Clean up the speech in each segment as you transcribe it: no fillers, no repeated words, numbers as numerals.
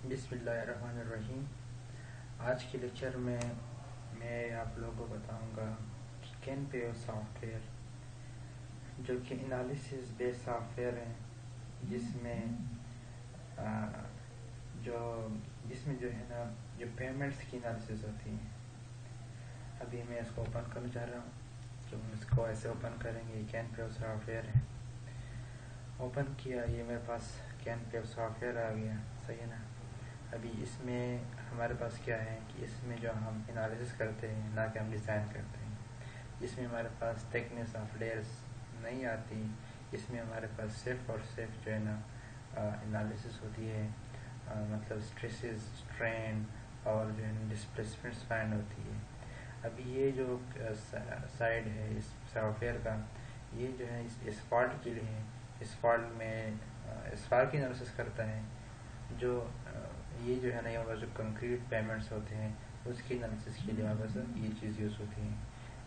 बिस्मिल्लाहिर्रहमानिर्रहीम। आज के लेक्चर में मैं आप लोगों को बताऊंगा कि कैनपेओ सॉफ्टवेयर जो कि एनालिसिस बेस्ड सॉफ्टवेयर है, जिसमें जो है ना जो पेमेंट्स की एनालिसिस होती है। अभी मैं इसको ओपन करना चाह रहा हूँ। तो हम इसको ऐसे ओपन करेंगे। कैनपेओ सॉफ्टवेयर है, ओपन किया, ये मेरे पास कैनपेओ सॉफ्टवेयर आ गया। सही है ना। अभी इसमें हमारे पास क्या है कि इसमें जो हम एनालिसिस करते हैं, ना कि हम डिज़ाइन करते हैं, इसमें हमारे पास थिकनेस ऑफ लेयर्स नहीं आती। इसमें हमारे पास सिर्फ और सिर्फ जो है ना एनालिसिस होती है, मतलब स्ट्रेसेस, स्ट्रेन और जो है डिस्प्लेसमेंट्स फाइंड होती है। अभी ये जो साइड है इस सॉफ्टवेयर का, ये जो है इस फॉल्ट के लिए है। इस फॉल्ट में इस फॉल्ट की एनालिसिस करता है। जो ये जो है ना ये जो कंक्रीट पेमेंट्स होते हैं उसकी एनालिसिस के लिए हमारे पास ये चीज़ यूज़ होती है।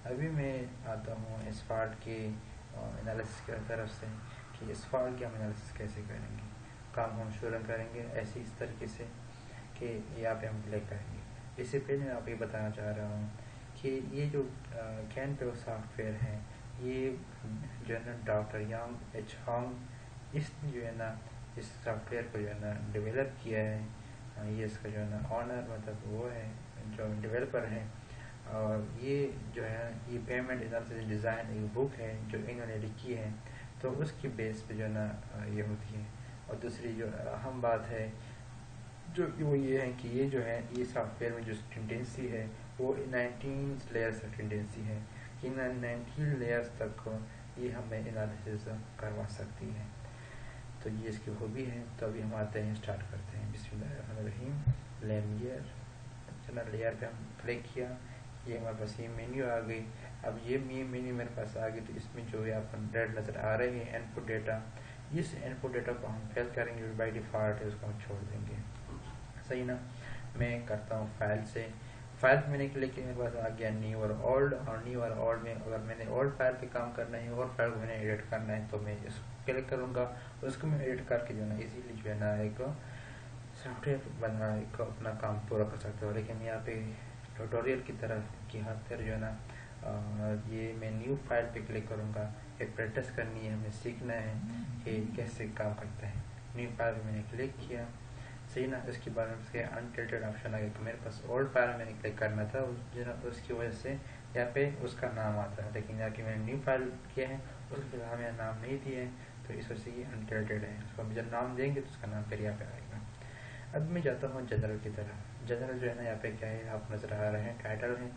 अभी मैं आता हूँ इस फॉल्ट के एनालिसिस की तरफ से कि इस फॉल्ट की हम एनालिसिस कैसे करेंगे। काम हम शुरू करेंगे ऐसे इस तरीके से कि यहाँ पे हम क्लिक करेंगे। इससे पहले मैं आपको ये बताना चाह रहा हूँ कि ये जो कैनपेओ सॉफ्टवेयर है, ये जो है ना डॉक्टर यांग एच हॉन्ग, इसने जो है ना इस सॉफ्टवेयर को जो है ना डेवलप किया है। ये इसका जो है ना ऑनर मतलब वो है जो डेवलपर है। और ये जो है ये पेमेंट एनालिसिस डिज़ाइन एक बुक है जो इन्होंने लिखी है, तो उसकी बेस पे जो है ना ये होती है। और दूसरी जो अहम बात है जो वो ये है कि ये जो है ये सॉफ्टवेयर में जो टेंडेंसी है वो 19 लेयर्स की टेंडेंसी है कि 19 लेयर्स तक ये हमें एनालिसिस करवा सकती है। तो ये इसकी हॉबी है। तो अभी हम आते हैं, स्टार्ट करते हैं। बिस्मिल्लाहिर्रहमानिर्रहीम। लेयर जनरल लेयर पे हम क्लिक किया, ये हमारे पास ये मेन्यू आ गई। अब ये मेन्यू मेरे पास आ गई, तो इसमें जो है अपन रेड नज़र आ रहे हैं इनपुट डेटा, इस इनपुट डेटा को हम फिल करेंगे। बाई डिफ़ॉल्ट है उसको हम छोड़ देंगे। सही ना। मैं करता हूँ फाइल से, फाइल पे मैंने क्लिक किया, मेरे पास आ गया न्यू और ओल्ड। और न्यू और ओल्ड में अगर मैंने ओल्ड फाइल पे काम करना है और फाइल को मैंने एडिट करना है तो मैं इसको क्लिक करूँगा, उसको मैं एडिट करके जो है ना इजीली जो है ना एक सॉफ्टवेयर बना एक अपना काम पूरा कर सकते हो। लेकिन यहाँ पे ट्यूटोरियल की तरफ की खातिर जो है ना ये मैं न्यू फाइल पे क्लिक करूँगा। एक प्रैक्टिस करनी है, हमें सीखना है कि कैसे काम करता है। न्यू फाइल पे मैंने क्लिक किया, सही ना। इसके बाद में उसके अनटिल्टेड ऑप्शन आ गया कि मेरे पास ओल्ड फाइल मैंने क्लिक करना था, उसकी वजह से यहाँ पे उसका नाम आता है। लेकिन यहाँ की मैंने न्यू फाइल किया है, उसके फिलहाल मेरा नाम नहीं दिए है, तो इस वजह से ये अनटिल्टेड है। उसको हम जब नाम देंगे तो उसका नाम फिर यहाँ पे आएगा। अब मैं जाता हूँ जनरल की तरफ। जनरल जो है ना यहाँ पे क्या है आप नज़र आ रहे हैं, टाइटल है।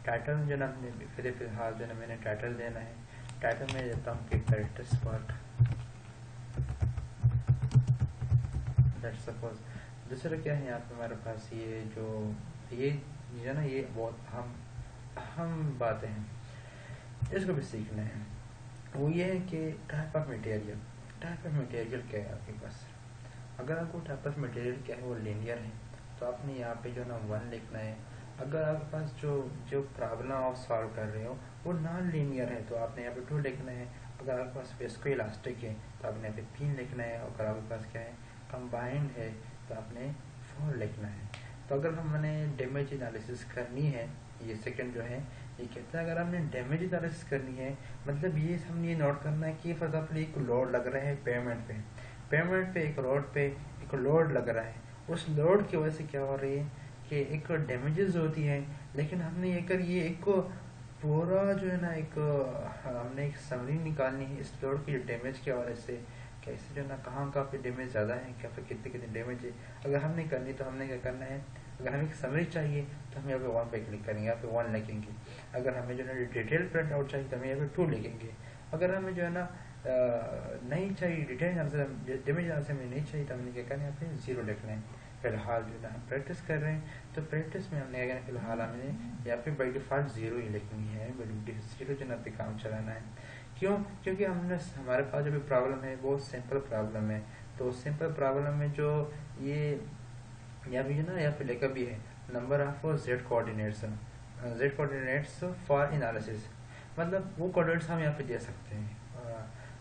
टाइटल जो है ना फिलहाल जो है ना मैंने टाइटल देना है। टाइटल में देता हूँ कि प्रैक्टिस पार्ट, लेट्स सपोज। दूसरा क्या है यहाँ पे हमारे पास ये जो ना ये बहुत अहम बातें हैं, इसको भी सीखना है। वो ये है कि type of material. Type of material क्या है आपके पास। अगर आपको टाइप ऑफ मटेरियल क्या है वो लीनियर है, तो आपने यहाँ पे जो ना 1 लिखना है। अगर आपके पास जो प्रॉब्लम आप सॉल्व कर रहे हो वो नॉन लीनियर है, तो आपने यहाँ पे 2 लिखना है। अगर आपके पास विस्को इलास्टिक है तो आपने यहाँ पे 3 लिखना है। और अगर आपके पास क्या है कंबाइंड है तो आपने 4 लिखना है। तो अगर हमने डैमेज एनालिसिस करनी है, ये सेकंड जो है ये कहता है अगर हमने डैमेज एनालिसिस करनी है, मतलब ये हमने ये नोट करना है कि फॉर एग्जाम्पल एक लोड लग रहा है पेमेंट पे एक लोड लग रहा है। उस लोड की वजह से क्या हो रही है कि एक डैमेजेस होती है। लेकिन हमने ये एक पूरा जो है ना हमने एक समरी निकालनी है इस लोड की डैमेज की वजह से, कैसे जो है ना कहाँ पे डैमेज ज़्यादा है, क्या पे कितने डैमेज है। अगर हमने करनी तो हमने क्या करना है, अगर हमें समरी चाहिए तो हम यहाँ पे 1 पे क्लिक करेंगे, यहाँ पे 1 लिखेंगे। अगर हमें जो है डिटेल प्रिंट आउट चाहिए तो हम यहाँ पे 2 लिखेंगे। अगर हमें जो है ना नहीं चाहिए डिटेल डैमेज आंसर में नहीं चाहिए तो हमने क्या करना है, यहाँ पे 0 लिखना है। फिलहाल जो है हम प्रैक्टिस कर रहे हैं, तो प्रैक्टिस में हमने क्या फिलहाल हमने यहाँ पे बाई डिफॉल्ट 0 ही लिखनी है। बाई 0 जो पे काम चलाना है। क्यों? क्योंकि हमारे पास जो भी प्रॉब्लम है बहुत सिंपल प्रॉब्लम है। तो सिंपल प्रॉब्लम में जो ये यहाँ पे ना यहाँ पे लिखा भी है number of Z coordinates for analysis, मतलब वो कोऑर्डिनेट्स हम यहाँ पे दे सकते हैं।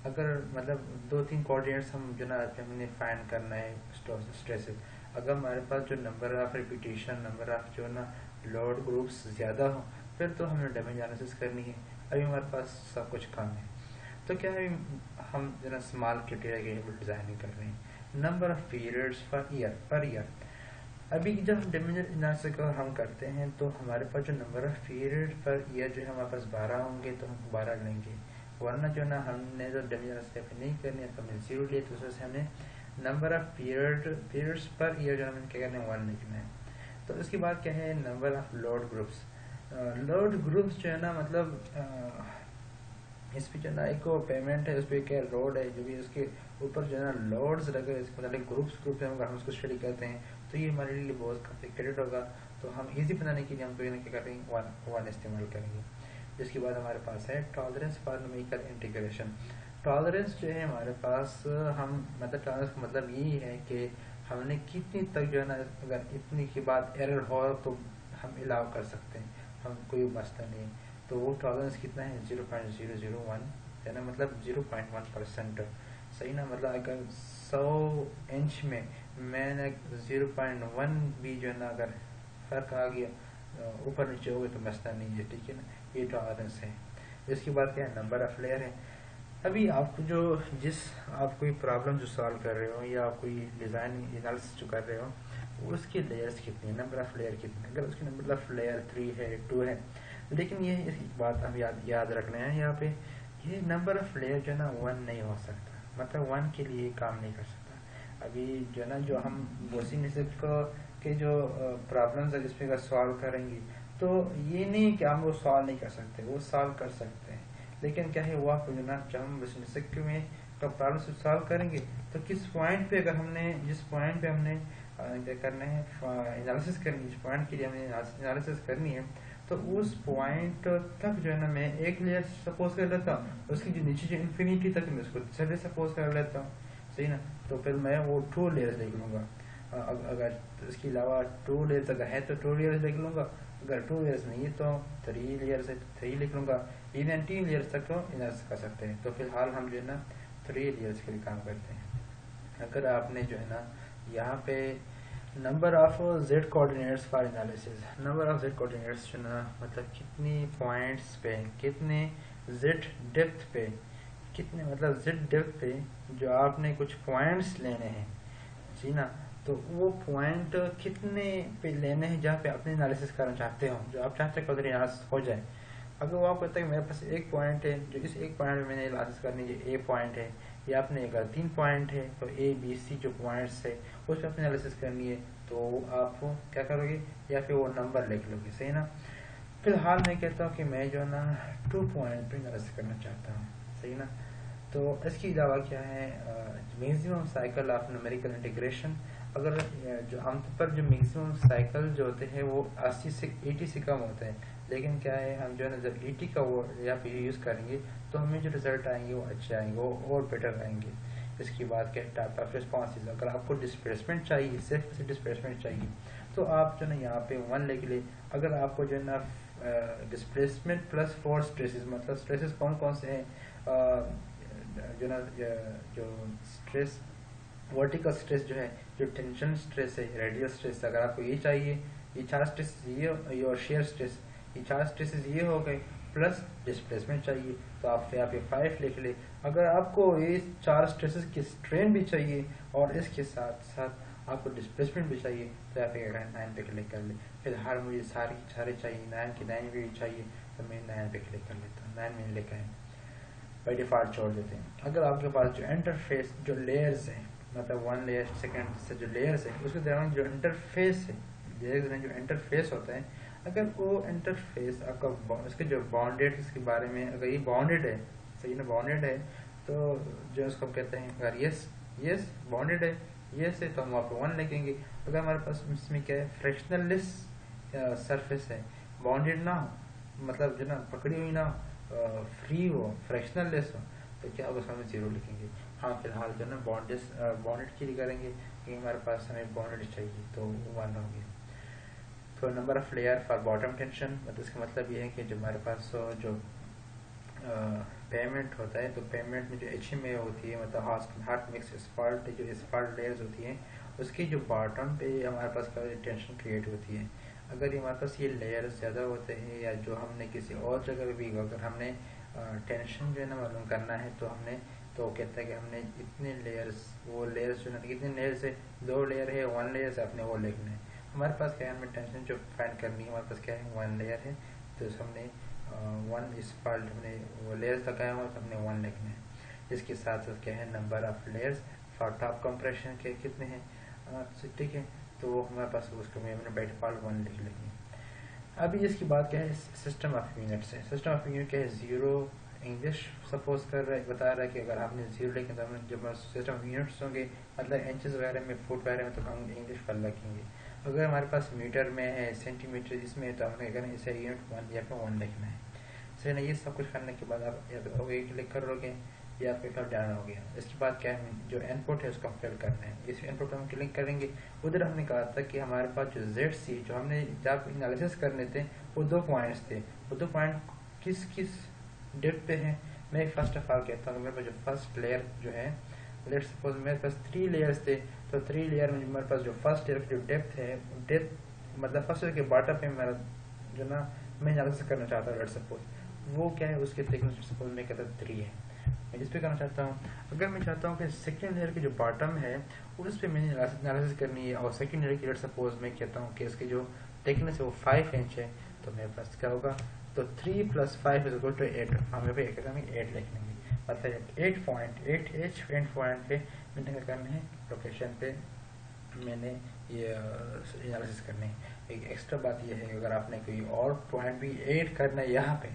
अगर मतलब 2-3 कोऑर्डिनेट्स हम जो ना हमने फाइंड करना है स्ट्रेसेस। अगर हमारे पास जो number of repetition, number of जो ना लोड ग्रुप्स ज़्यादा हो, फिर तो हमें डैमेज एनालिसिस करनी है। अभी हमारे पास सब कुछ कम है, तो क्या है, हम जो ना स्मॉल क्राइटेरिया के लिए डिज़ाइनिंग कर रहे हैं। Number of periods per year. अभी जब हम डैमेज एनालिसिस को हम करते हैं तो हमारे पास जो number of period per year जो है हमारे पास 12 होंगे, तो हम 12 लेंगे। वरना जो ना हमने जो डैमेज एनालिसिस नहीं करनी है तो हमने 0 लिए, तो उससे हमने number of periods per year जो हमें क्या करना है 1 लिखना है। तो इसके बाद क्या है, number of load groups. Load groups जो है ना मतलब इस पे जो ना एक पेमेंट है, उस पर क्या लोड है, जो भी उसके ऊपर जो है ना लोड्स लगे, इसके मतलब ग्रुप्स है, अगर हम उसको स्टडी करते हैं तो ये हमारे लिए बहुत कॉम्प्लिकेटेड होगा। तो हम इजी बनाने के लिए हम क्या करेंगे, वन इस्तेमाल करेंगे। जिसके बाद हमारे पास है tolerance for numerical integration. Tolerance जो है हमारे पास, हम मतलब टॉलरेंस का मतलब यही है कि हमने कितनी तक जो है ना, अगर इतनी के बाद एरर हो तो हम अलाउ कर सकते हैं, हम कोई मसला नहीं। तो वो टॉलरेंस कितना है, 0.001 है ना, मतलब 0.1%। सही ना, मतलब अगर 100 इंच में मैंने 0.1 भी जो है ना अगर फर्क आ गया ऊपर नीचे हो गए तो मसला नहीं है, ठीक है ना, ये टॉलरेंस है। इसके बाद क्या है, नंबर ऑफ लेयर है। अभी आपको जो आप कोई प्रॉब्लम जो सॉल्व कर रहे हो या आप कोई डिज़ाइन एनालिसिस जो कर रहे हो, उसकी लेयर्स कितनी है, नंबर ऑफ लेयर कितनी है। अगर उसकी नंबर ऑफ लेयर 3 है, 2 है, लेकिन ये इसकी बात हम याद रखना है यहाँ पे, ये नंबर ऑफ लेयर जो है ना 1 नहीं हो सकता, मतलब 1 के लिए काम नहीं कर सकता। अभी जो है ना, जो हम बोसी निसिप के जो प्रॉब्लम्स है जिसपे अगर सॉल्व करेंगे, तो ये नहीं कि हम वो सॉल्व नहीं कर सकते, वो सॉल्व कर सकते हैं। लेकिन क्या है, वो आपको जो ना, जब हम बोसी में का प्रॉब्लम सॉल्व करेंगे तो किस पॉइंट पे, अगर हमने जिस पॉइंट पे हमने क्या करना है, एनालिसिस करनी है, जिस पॉइंट के लिए हमें एनालिसिस करनी है, तो उस पॉइंट तक जो है ना मैं एक लेयर सपोज कर लेता हूँ, उसकी जो नीचे जो इन्फिनिटी तक मैं उसको दूसरे सपोज कर लेता हूँ, सही ना। तो फिर मैं वो 2 लेयर्स लिख लूंगा। अगर इसके अलावा 2 लेयर्स अगर है तो 2 लेयर्स लिख लूंगा, अगर 2 लेयर्स नहीं है तो 3 लेयर्स है तो 3 लिख लूंगा। इवन 3 लेयर्स तक तो एनालिसिस कर सकते हैं। तो फिलहाल हम जो है ना 3 लेयर्स के लिए काम करते हैं। अगर आपने जो है ना यहाँ पे number of Z coordinates for analysis, number of Z coordinates जो ना मतलब कितनी पॉइंट्स पे, कितने जेड डेप्थ पे, कितने मतलब जेड डेप्थ पे जो आपने कुछ पॉइंट्स लेने हैं, जी ना, तो वो पॉइंट कितने पे लेने हैं जहाँ पे अपने एनालिसिस करना चाहते हो, जो आप चाहते हैं कि एनालिसिस हो जाए। अगर वो आपको कहता है कि मेरे पास एक पॉइंट है, जो इस एक पॉइंट में मैंने एनालिसिस करनी है, ए पॉइंट है, या आपने अगर 3 पॉइंट है तो ए बी सी जो पॉइंट्स है उस पर अपनी एनालिसिस करनी है, तो आप क्या करोगे, या फिर वो नंबर लिख लोगे, सही ना। फिलहाल मैं कहता हूँ कि मैं जो ना 2 पॉइंट पे एनालिसिस करना चाहता हूँ, सही ना। तो इसके अलावा क्या है, maximum cycle of numerical integration. अगर जो आमतौर पर जो मैक्सिमम साइकिल जो होते हैं वो 80 से 80 से कम होते हैं, लेकिन क्या है, हम जो है ना जब 80 का वो यहाँ पे यूज़ करेंगे तो हमें जो रिजल्ट आएंगे वो अच्छे आएंगे, वो और बेटर आएंगे। इसके बाद क्या है, टाइप ऑफ रिस्पॉन्सेज। अगर आपको डिस्प्लेसमेंट चाहिए, सिर्फ डिस्प्लेसमेंट चाहिए, तो आप जो ना यहाँ पे 1 लिख ले। अगर आपको जो है ना डिस्प्लेसमेंट प्लस 4 स्ट्रेसेस, मतलब स्ट्रेसेस कौन कौन से हैं, जो ना जो स्ट्रेस, वर्टिकल स्ट्रेस जो है, जो टेंशन स्ट्रेस है, रेडियल स्ट्रेस, अगर आपको ये चाहिए, ये 4 स्ट्रेस ये और शेयर स्ट्रेस, ये 4 स्ट्रेसेस ये हो गए, प्लस डिस्प्लेसमेंट चाहिए, तो आप यहाँ पे 5 लिख ले। अगर आपको ये 4 स्ट्रेसेस की स्ट्रेन भी चाहिए और इसके साथ साथ आपको डिस्प्लेसमेंट भी चाहिए, तो यहाँ पे 9 पे क्लिक कर ले। फिलहाल मुझे सारे चाहिए, 9 की 9 भी चाहिए, तो मैं 9 पे क्लिक कर लेता हूँ। 9 मैंने लिखा है, बाई डिफॉल्ट छोड़ देते हैं। अगर आपके पास जो इंटरफेस जो लेयर्स हैं, मतलब 1 लेयर सेकेंड से जो लेयर्स है उसके दरमियान जो इंटरफेस है, लेयर्स में जो इंटरफेस होता है, अगर वो इंटरफेस आपका उसके जो बाउंडेड इसके बारे में, अगर ये बाउंडेड है, सही ना, बाउंडेड है, तो जो उसको कहते हैं, अगर यस बाउंडेड है, यस है, तो हम वहाँ पे 1 लिखेंगे। अगर हमारे पास इसमें क्या है, फ्रैक्शनलेस सरफेस है, बाउंडेड ना हो, मतलब जो ना पकड़ी हुई ना फ्री हो, फ्रैक्शनल लेस हो, तो क्या होगा, हमें 0 लिखेंगे। हाँ, फिलहाल जो ना बाउंडेड के लिए करेंगे कि हमारे पास हमें बाउंडेड चाहिए, तो 1 होंगे। तो number of layer for bottom tension, मतलब इसका मतलब ये है कि जो हमारे पास जो पेमेंट होता है, तो पेमेंट में जो HMA होती है, मतलब हॉट मिक्स एस्फाल्ट, जो एस्फाल्ट लेयर्स होती हैं, उसके जो बॉटम पे हमारे पास क्या टेंशन क्रिएट होती है। अगर हमारे पास ये लेयर ज़्यादा होते हैं या जो हमने किसी और जगह पे भी अगर हमने टेंशन जो है ना मालूम करना है तो हमने तो कहता है कि हमने इतने लेयर्स वो लेयर्स जो है कितने लेयर से 2 लेयर है 1 लेयर से अपने वो लिखना है। हमारे पास क्या है हमें टेंशन जो फाइंड करनी है हमारे पास क्या है 1 लेयर है तो हमने 1 इस पार्ट हमने वो लेयर्स लगाया हुआ तो हमने 1 लिखना है। इसके साथ साथ क्या है number of layers for top compression के कितने हैं ठीक है तो वो हमारे पास उसको हमने बाई डिफॉल्ट 1 लिख लेंगे। अभी इसकी बात क्या है सिस्टम ऑफ यूनिट्स है। सिस्टम ऑफ यूनिट क्या है 0 इंग्लिश सपोज कर रहा है बता रहा है कि अगर आपने 0 लिखे तो हमने जब सिस्टम ऑफ यूनिट्स होंगे मतलब इंचेस वगैरह में फुट वगैरह में तो हम इंग्लिश पर लिखेंगे। अगर हमारे पास मीटर में है सेंटीमीटर इसमें तो हमें अगर इसे यूनिट 1 या फिर 1 लिखना है। सही ना। ये सब कुछ करने के बाद आप या तो एक क्लिक कर लोगे या आपके पास डाउन हो गया। इसके बाद क्या है जो इनपुट है उसको फिल करना है। इस इनपुट हम क्लिक करेंगे। उधर हमने कहा था कि हमारे पास जो ZC जो हमने जब एनालिसिस करने थे वो 2 पॉइंट्स थे। वो 2 पॉइंट किस किस डेप्थ पे हैं। मैं फर्स्ट ऑफ ऑल कहता हूँ मेरे पास जो फर्स्ट लेयर जो है लेट्स सपोज मेरे पास 3 लेयर्स थे तो 3 लेयर में मेरे पास जो फर्स्ट लेयर की जो डेप्थ है डेप्थ मतलब फर्स्ट लेयर के बॉटम पे मेरा जो ना मैं एनालिसिस करना चाहता हूँ लेट्स सपोज वो क्या है उसके थिकनेस सपोज मैं कहता हूँ 3 है। मैं इस पे करना चाहता हूँ। अगर मैं चाहता हूँ कि सेकेंड लेयर की जो बॉटम है उस पर मैंने एनालिसिस करनी है और सेकेंड लेयर की सपोज मैं कहता हूँ कि इसकी जो थिकनेस है वो 5 इंच है तो मेरे पास क्या होगा तो 3 + 5 = 8 हमें पे 8 लिख लेंगे मतलब 8 एंड पॉइंट पे मैंने क्या करना है लोकेशन पे मैंने ये एनालिसिस करनी है। एक एक्स्ट्रा बात यह है अगर आपने कोई और पॉइंट भी ऐड करना है यहाँ पे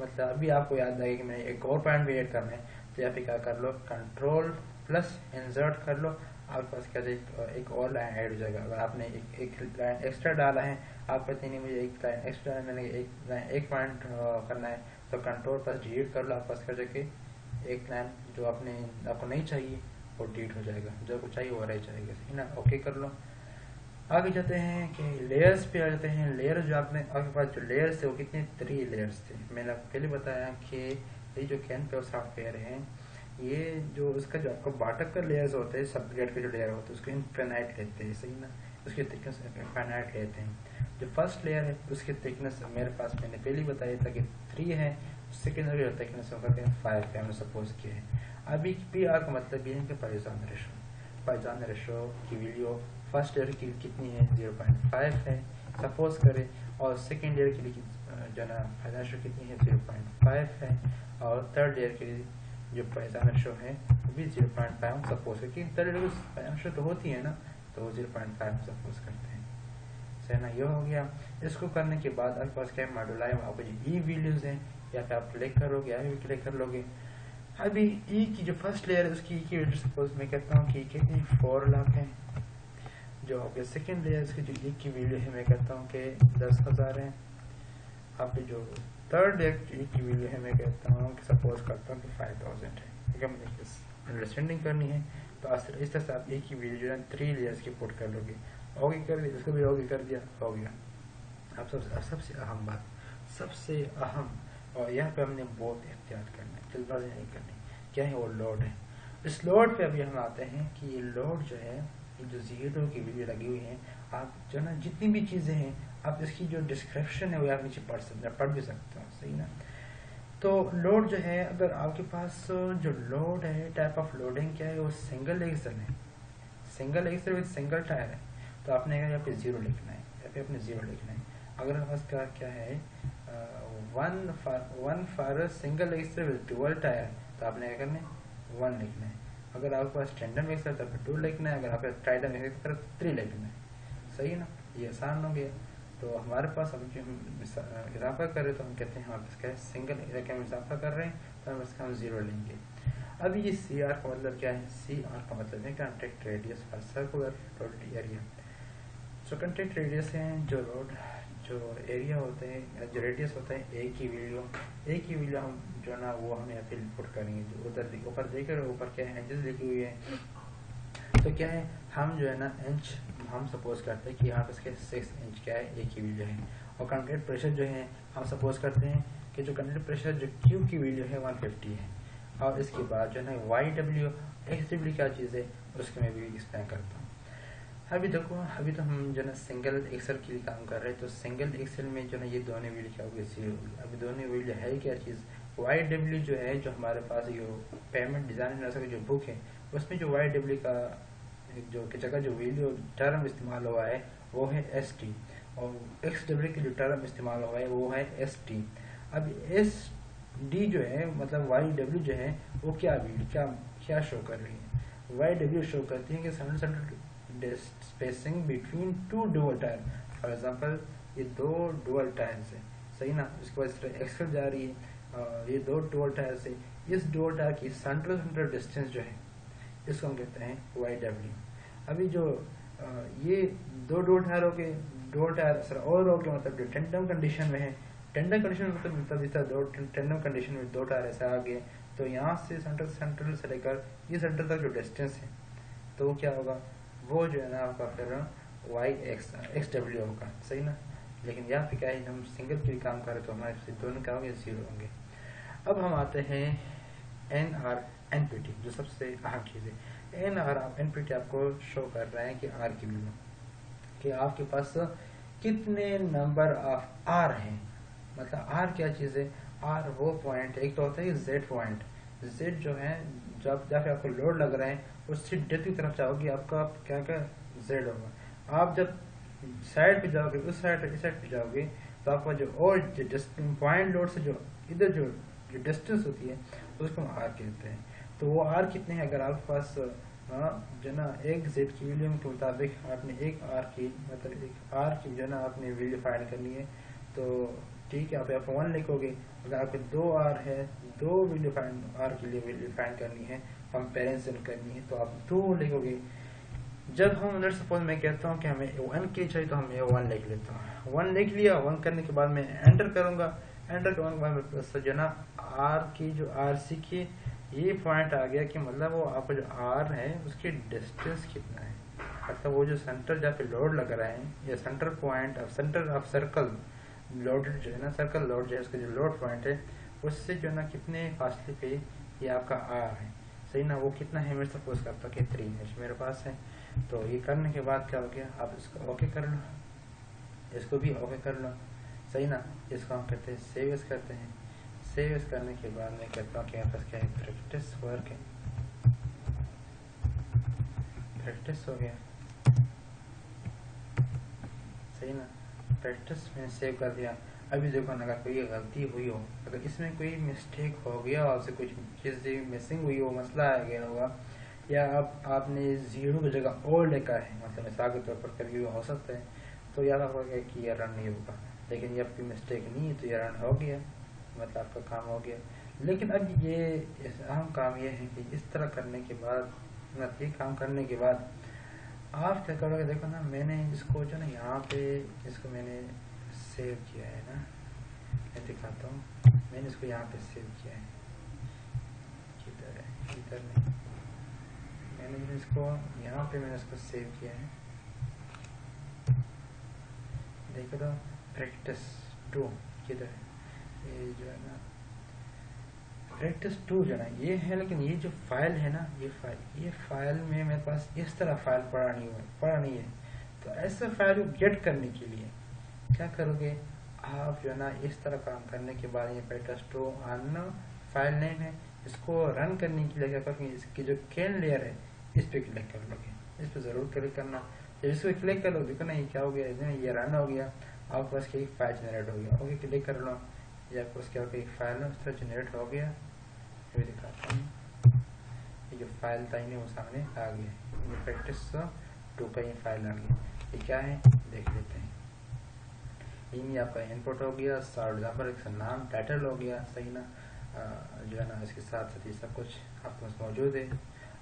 मतलब अभी आपको याद आएगा कि मैंने एक और पॉइंट भी ऐड करना है तो यहाँ पे क्या कर लो कंट्रोल प्लस इंसर्ट कर लो आपके पास क्या एक और लाइन ऐड हो जाएगा। अगर आपने एक लाइन एक्स्ट्रा डाला है आप कहते नहीं मुझे एक लाइन एक्स्ट्रा मैंने एक पॉइंट करना है तो कंट्रोल प्लस डिलीट कर लो आपके पास कर जाके एक लाइन जो आपको नहीं चाहिए वो डिलीट हो जाएगा जो आपको चाहिए वो रह जाएगा। सही ना। ओके कर लो। आगे जाते हैं कि लेयर्स पे आ जाते हैं। लेयर जो आपने आपके पास जो लेयर्स थे वो कितने 3 लेयर्स थे। मैंने आपको पहले बताया कि ये जो कैनप्रो सॉफ्टवेयर है ये जो उसका जो आपका बॉटम का लेयर्स होते हैं सब लेयर के जो लेयर होते हैं उसको इनफिनाइट लेते हैं। सही ना। उसकी थिकनेस इनफिनाइट लेते हैं। जो फर्स्ट लेयर है उसकी थिकनेस मेरे पास मैंने पहले ही बताया था कि 3 है। सेकेंड लेयर थिकनेस होकर 5 है हमने सपोज किया है। अभी PR का मतलब ये है कि पाइथन रेशो की वैल्यू फर्स्ट लेयर की कितनी है 0.5 है सपोज करें और सेकेंड लेयर के लिए जो ना फाइनेंशियल कितनी है 0.5 है और थर्ड लेयर के लिए जो फाइनेंशियल है वो भी 0.5 हम सपोज करें। थर्ड लेयर फाइनेंशियल तो होती है ना तो 0.5 हम सपोज करते हैं। सही ना। ये हो गया। इसको करने के बाद आपके पास क्या मॉड्यूल है आपको जो ई वैल्यूज हैं या फिर आप क्लिक करोगे या भी क्लिक कर लोगे। अभी ई की जो फर्स्ट लेयर है उसकी ई की वैल्यू सपोज मैं कहता हूँ कि कितनी 4 लाख है। जो आपके सेकेंड लेयर इसकी जो ई की वैल्यू है मैं कहता हूँ कि 10,000 है। आपकी जो थर्ड लेयर की वैल्यू है मैं कहता हूँ कि सपोज करता हूँ कि 5,000 है। ठीक है। मुझे अंडरस्टैंडिंग करनी है तो इस तरह से आप ई की वैल्यू जो है 3 लेयर्स की पुट कर लोगे। ओके कर दिया इसको भी ओके कर दिया हो गया। अब सबसे अहम बात सबसे अहम और यहाँ पे हमने बहुत एहतियात करना है जल्दबाजी नहीं करनी क्या है वो लोड है। इस लोड पे अभी हम आते हैं कि ये लोड जो है ये जो 0 की वैल्यू लगी हुई है आप जो ना जितनी भी चीज़ें हैं आप इसकी जो डिस्क्रिप्शन है वो आप नीचे पढ़ भी सकते हो। सही ना। तो लोड जो है अगर आपके पास जो लोड है टाइप ऑफ लोडिंग क्या है वो सिंगल एक्सल है। Single axle with single tyre है तो आपने यहाँ पे 0 लिखना है या फिर अपने 0 लिखना है। अगर हमारे पास क्या है one for single axle with dual tyre तो आपने क्या करना है 1 लिखना है। अगर आपके पास टेंडम एक्सल तो आपको 2 लिखना है। अगर आपके पास ट्राइडम एक्सल तो 3 लिखना है। सही है ना। ये आसान हो गया। तो हमारे पास अब जो हम इजाफा कर रहे तो हम कहते हैं हमारे पास क्या है सिंगल हम इजाफा कर रहे हैं तो हम इसका हम 0 लेंगे। अब ये CR का मतलब क्या है CR का मतलब है contact radius for circular road area. So contact radius है जो रोड जो एरिया होते हैं जो रेडियस होता है एक ही वैल्यू हम जो ना वो हम यहाँ पे इनपुट करेंगे। जो उधर ऊपर देखें ऊपर क्या है इंचेस लिखी हुई है तो क्या है हम जो है ना इंच हम सपोज करते हैं कि यहाँ पे 6 इंच क्या है एक ही वैल्यू है। और कंक्रीट प्रेशर जो है हम सपोज करते हैं कि जो कंक्रीट प्रेशर जो Q की वैल्यू है 150 है। और इसके बाद जो है ना YW XW क्या चीज़ है उसके मैं भी एक्सप्लेन करता हूँ। अभी देखो, अभी तो हम जो ना सिंगल एक्सेल के लिए काम कर रहे हैं, तो सिंगल एक्सेल में जो ना ये दोनों वैल्यू क्या होगी, 0 होगी। अभी दोनों वैल्यू है क्या चीज़, वाई डब्ल्यू जो है, जो हमारे पास ये पेमेंट डिजाइन की जो बुक है, उसमें जो वाई डब्ल्यू का जो की जगह जो वैल्यू टर्म इस्तेमाल हुआ है वो है एस टी, और एक्स डब्ल्यू की जो टर्म इस्तेमाल हुआ है वो है एस टी। अब एस डी जो है मतलब वाई डब्ल्यू जो है वो क्या वैल्यू क्या क्या शो कर रही है, वाई डब्ल्यू शो करती है कि central spacing between two dual tyre. For example ये दो डुअल टायर्स है, सही ना, इसके बाद एक्सेल जा रही है, ये दो डुअल टायर्स है, इस डुअल टायर की सेंट्रल डिस्टेंस जो है इसको हम कहते हैं वाई डब्ल्यू। अभी जो ये दो डुअल टायर हो गए, डुअल टायर सर और हो गया मतलब जो टेंडम कंडीशन में है, टेंडम कंडीशन मतलब इस तरह दो टेंडम कंडीशन में दो टायर ऐसे आ गए, तो यहाँ से सेंट्रल से लेकर ये सेंटर तक जो डिस्टेंस है तो क्या होगा, वो जो है ना आपका फिर वाई एक्स डब्ल्यू होगा, सही ना। लेकिन यहाँ पे क्या है, हम सिंगल के लिए काम कर रहे तो हमारे दोनों क्या होंगे, 0 होंगे। अब हम आते हैं N R N P T, जो सबसे अहम चीज़ है। N R N P T आपको शो कर रहा है कि आर की वैल्यू, कि आपके पास कितने नंबर ऑफ आर हैं। मतलब आर क्या चीज़ है, आर वो पॉइंट, एक तो होता है जेड पॉइंट, जेड जो है जब जाके आपको लोड लग रहा है उससे डेट की तरफ जाओगे आपका क्या क्या जेड होगा। आप जब साइड पे जाओगे, उस साइड इस साइड पे जाओगे, तो आपका जो और पॉइंट लोड से जो इधर जो डिस्टेंस होती है उसको हम आर कहते हैं। तो वो आर कितने हैं, अगर आपके पास जो ना एक जेड की वैल्यू के मुताबिक आपने एक आर की मतलब एक आर की जो ना आपने वैल्यू फाइंड करनी है, तो ठीक है आप 1 लिखोगे। अगर आपके 2 आर है, 2 वैल्यू फाइंड आर के लिए वैल्यू फाइंड करनी है, कंपेरिजन करनी है, तो आप 2 लिखोगे। जब हम लेट्स सपोज मैं कहता हूँ कि हमें 1 की चाहिए तो हम 1 लिख लेता हूँ, 1 लिख लिया, 1 करने के बाद मैं एंटर करूंगा, एंटर करने के बाद प्लस जो ना आर की जो आर सी की ये पॉइंट आ गया कि मतलब वो आपका जो आर है उसकी डिस्टेंस कितना है, मतलब वो जो सेंटर जहाँ पे लोड लग रहा है या centre point centre of circle load जो है ना, सर्कल लोड जो है उसका जो लोड पॉइंट है उससे जो है ना कितने फासले पे ये आपका आर है, सही ना, वो कितना है। मैं सपोज करता कि 3 इंच मेरे पास है। तो ये करने के बाद क्या हो गया, आप इसको ओके कर लो, इसको भी ओके कर लो, सही ना। इसको हम कहते हैं सेव एज करते हैं। सेव एज करने के बाद मैं कहता हूँ कि यहाँ पर क्या है, प्रैक्टिस वर्क है, प्रैक्टिस हो गया, सही ना, प्रैक्टिस में सेव कर दिया। अभी देखो ना, अगर कोई गलती हुई हो, अगर इसमें कोई मिस्टेक हो गया, आपसे कुछ चीज़ मिसिंग हुई हो, मसला आ गया होगा, या आपने 0 की जगह और लेकर है, मतलब मिसाल के तौर पर कभी भी हो सकता है, तो याद रखोगे कि यह रन नहीं होगा। लेकिन ये आपकी मिस्टेक नहीं है तो ये रन हो गया, मतलब आपका काम हो गया। लेकिन अब ये अहम काम यह है कि इस तरह करने के बाद, मतलब ये काम करने के बाद आप क्या करोगे, देखो ना मैंने इसको जो ना यहाँ पे इसको मैंने सेव किया है ना, मैं दिखाता हूँ, मैंने इसको यहाँ पे सेव किया है, किधर है, इधर नहीं, मैंने इसको यहाँ पे मैंने इसको सेव किया है, देखो तो प्रैक्टिस 2 किधर है, ये जो है ना प्रैक्टिस 2 जो है ना ये है। लेकिन ये जो फाइल है ना, ये फाइल में मेरे पास इस तरह फाइल पड़ा नहीं है। तो ऐसे फाइल को गेट करने के लिए क्या करोगे आप, जो है ना इस तरह काम करने के बाद ये प्रैक्टिस 2 आना फाइल नेम है, इसको रन करने के लिए क्या करोगे, इसकी जो कैन लेयर है इस पर क्लिक कर लोगे, इस पर जरूर क्लिक करना। जब इस पर क्लिक कर लो, देखो ना ये क्या हो गया, ये रन हो गया, आपके पास एक फाइल जनरेट हो गया। ओके क्लिक कर लो, ये आपको उसके एक फाइल है उस तरह जनरेट हो गया। ये दिखाता हूँ, ये जो फाइल था इन्हें वो सामने आ गया, ये प्रैक्टिस 2 का ये फाइल आ गया। ये क्या है देख लेते हैं, इनमें आपका इनपुट हो गया, एग्जाम्पल इसका नाम टाइटल हो गया, सही ना, जो है ना इसके साथ साथ ये सब कुछ आपके पास मौजूद है।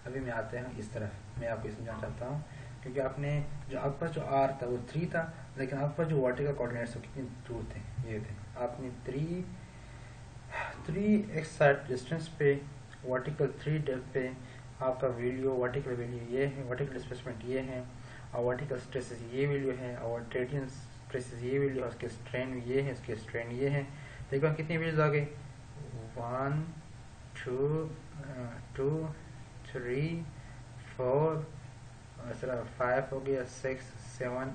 अभी मैं आते हैं इस तरफ, मैं आपको समझाना चाहता हूँ, क्योंकि आपने जो आपके पास जो आर था वो 3 था, लेकिन आपके पास जो वर्टिकल कोऑर्डिनेट्स कितने दूर थे, ये थे, आपने 3 एक्स साइड डिस्टेंस पे वर्टिकल 3 डेप्थ पे आपका वैल्यू, वर्टिकल वैल्यू ये है, वर्टिकल डिस्प्लेसमेंट ये है, और वर्टिकल स्ट्रेसेस ये वैल्यू है, और रेडियन स्ट्रेसेस ये वैल्यू है, उसके स्ट्रेन ये है, उसके स्ट्रेन ये है। देखो कितनी वैल्यूज आ गई, 1 2 2 3 4 ऐसा 5 हो गया, 6, 7,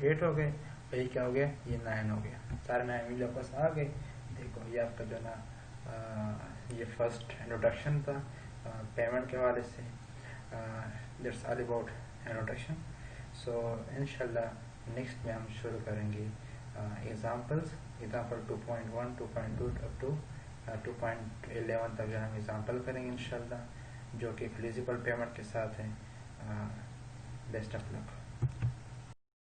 8 हो गए, ये क्या हो गया, ये 9 हो गया, सारे 9 मिले वापस आ गए। देखो ये आपका जो ना ये फर्स्ट इंट्रोडक्शन था पेमेंट के हवाले से। That's all about introduction. So इंशाल्लाह नेक्स्ट में हम शुरू करेंगे एग्जाम्पल्स, एग्जाम्पल 2.1, 2.2 अप टू 2.11 तक जो हम एग्जाम्पल करेंगे इंशाल्लाह, जो कि फिजिबल पेमेंट के साथ हैं। Best of luck.